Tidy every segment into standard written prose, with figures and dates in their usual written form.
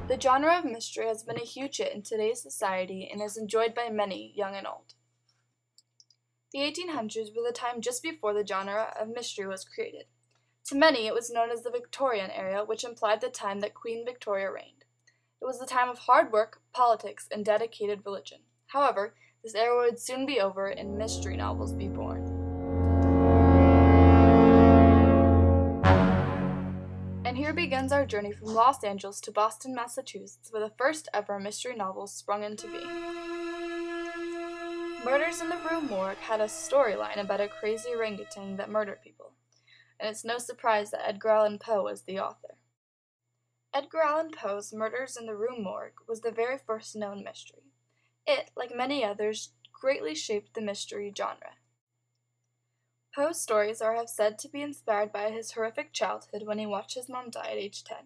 The genre of mystery has been a huge hit in today's society and is enjoyed by many, young and old. The 1800s were the time just before the genre of mystery was created. To many, it was known as the Victorian era, which implied the time that Queen Victoria reigned. It was the time of hard work, politics, and dedicated religion. However, this era would soon be over and mystery novels be born. And here begins our journey from Los Angeles to Boston, Massachusetts, where the first ever mystery novels sprung into being. Murders in the Rue Morgue had a storyline about a crazy orangutan that murdered people, and it's no surprise that Edgar Allan Poe was the author. Edgar Allan Poe's Murders in the Rue Morgue was the very first known mystery. It, like many others, greatly shaped the mystery genre. Poe's stories are said to be inspired by his horrific childhood when he watched his mom die at age 10.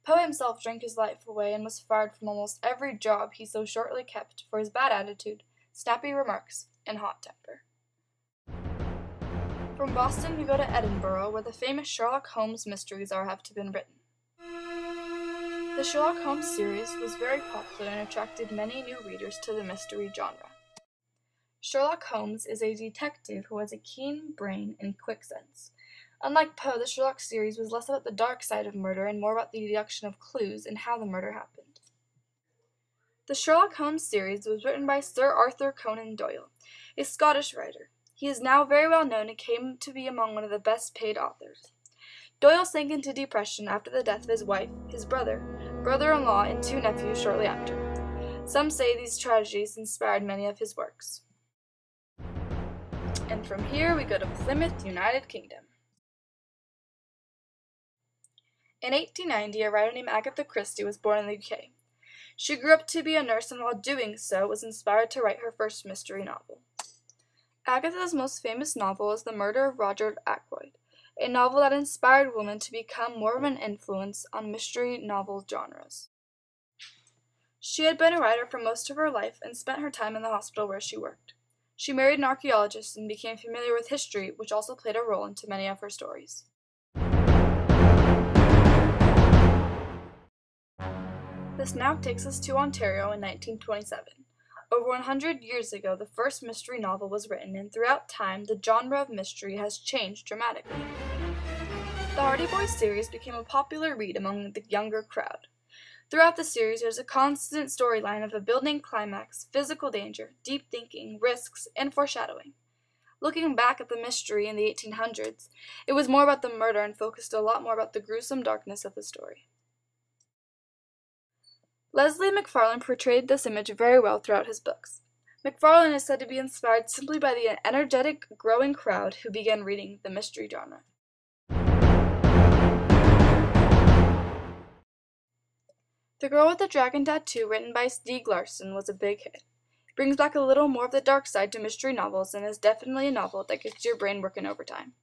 Poe himself drank his life away and was fired from almost every job he so shortly kept for his bad attitude, snappy remarks, and hot temper. From Boston, we go to Edinburgh, where the famous Sherlock Holmes mysteries have been written. The Sherlock Holmes series was very popular and attracted many new readers to the mystery genre. Sherlock Holmes is a detective who has a keen brain and quick sense. Unlike Poe, the Sherlock series was less about the dark side of murder and more about the deduction of clues and how the murder happened. The Sherlock Holmes series was written by Sir Arthur Conan Doyle, a Scottish writer. He is now very well known and came to be among one of the best paid authors. Doyle sank into depression after the death of his wife, his brother, brother-in-law, and 2 nephews shortly after. Some say these tragedies inspired many of his works. And from here we go to Plymouth, United Kingdom. In 1890, a writer named Agatha Christie was born in the UK. She grew up to be a nurse and while doing so was inspired to write her first mystery novel. Agatha's most famous novel is The Murder of Roger Ackroyd, a novel that inspired women to become more of an influence on mystery novel genres. She had been a writer for most of her life and spent her time in the hospital where she worked. She married an archaeologist and became familiar with history, which also played a role into many of her stories. This now takes us to Ontario in 1927. Over 100 years ago, the first mystery novel was written, and throughout time, the genre of mystery has changed dramatically. The Hardy Boys series became a popular read among the younger crowd. Throughout the series, there's a constant storyline of a building climax, physical danger, deep thinking, risks, and foreshadowing. Looking back at the mystery in the 1800s, it was more about the murder and focused a lot more about the gruesome darkness of the story. Leslie MacFarlane portrayed this image very well throughout his books. MacFarlane is said to be inspired simply by the energetic, growing crowd who began reading the mystery genre. The Girl with the Dragon Tattoo, written by Stieg Larsson, was a big hit. It brings back a little more of the dark side to mystery novels and is definitely a novel that gets your brain working overtime.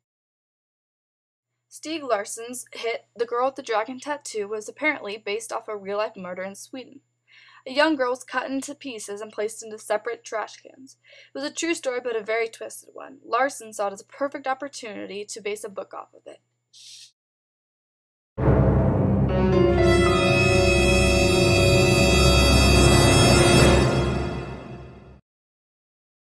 Stieg Larsson's hit The Girl with the Dragon Tattoo was apparently based off a real-life murder in Sweden. A young girl was cut into pieces and placed into separate trash cans. It was a true story, but a very twisted one. Larsson saw it as a perfect opportunity to base a book off of it.